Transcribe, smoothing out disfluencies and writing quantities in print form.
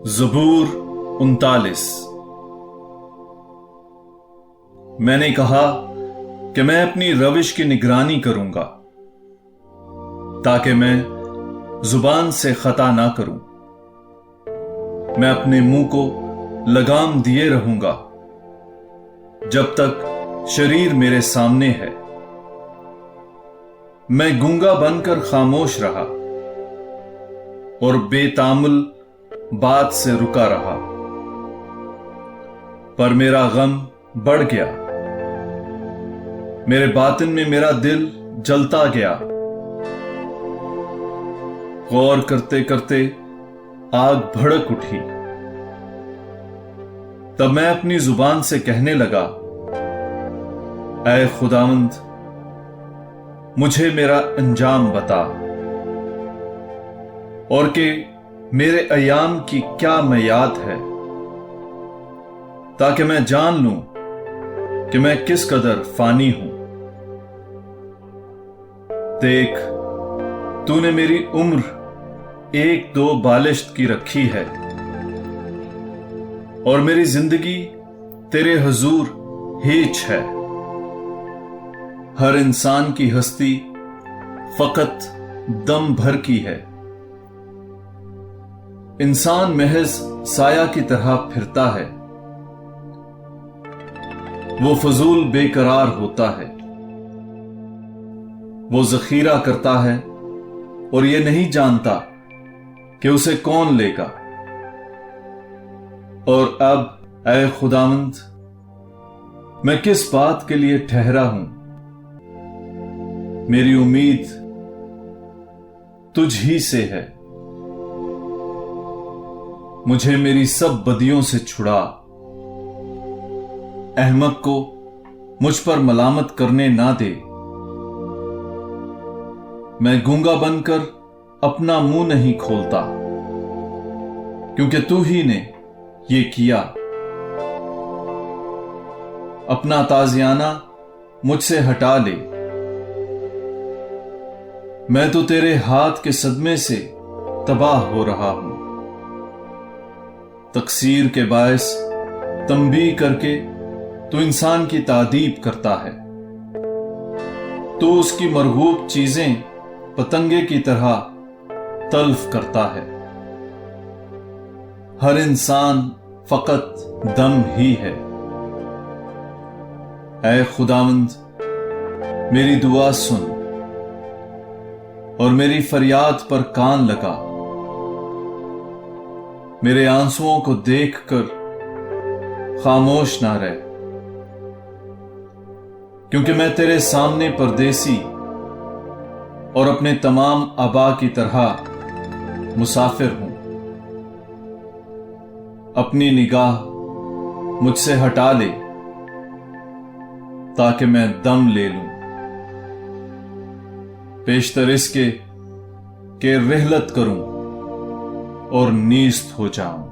زبور 39۔ میں نے کہا کہ میں اپنی روش کی نگرانی کروں گا تاکہ میں زبان سے خطا نہ کروں۔ میں اپنے منہ کو لگام دیے رہوں گا جب تک شریر میرے سامنے ہے۔ میں گونگا بن کر خاموش رہا اور بے تامل بات سے رکا رہا، پر میرا غم بڑھ گیا، میرے باطن میں میرا دل جلتا گیا۔ غور کرتے کرتے آگ بھڑک اٹھی۔ تب میں اپنی زبان سے کہنے لگا، اے خداوند، مجھے میرا انجام بتا، اور کہ میرے ایام کی کیا میعاد ہے، تاکہ میں جان لوں کہ میں کس قدر فانی ہوں۔ دیکھ، تو نے میری عمر 1-2 بالشت کی رکھی ہے، اور میری زندگی تیرے حضور ہیچ ہے۔ ہر انسان کی ہستی فقط دم بھر کی ہے۔ انسان محض سایہ کی طرح پھرتا ہے، وہ فضول بے قرار ہوتا ہے، وہ ذخیرہ کرتا ہے اور یہ نہیں جانتا کہ اسے کون لے گا۔ اور اب اے خداوند، میں کس بات کے لیے ٹھہرا ہوں؟ میری امید تجھ ہی سے ہے۔ مجھے میری سب بدیوں سے چھڑا، احمق کو مجھ پر ملامت کرنے نہ دے۔ میں گونگا بن کر اپنا منہ نہیں کھولتا، کیونکہ تو ہی نے یہ کیا۔ اپنا تازیانہ مجھ سے ہٹا لے، میں تو تیرے ہاتھ کے صدمے سے تباہ ہو رہا ہوں۔ تقصیر کے باعث تنبیہ کر کے تو انسان کی تعذیب کرتا ہے، تو اس کی مرغوب چیزیں پتنگے کی طرح تلف کرتا ہے۔ ہر انسان فقط دم ہی ہے۔ اے خداوند، میری دعا سن اور میری فریاد پر کان لگا۔ میرے آنسوؤں کو دیکھ کر خاموش نہ رہ، کیونکہ میں تیرے سامنے پردیسی اور اپنے تمام آبا کی طرح مسافر ہوں۔ اپنی نگاہ مجھ سے ہٹا لے تاکہ میں دم لے لوں، پیشتر اس کے کہ رحلت کروں اور نیست ہو جاؤں۔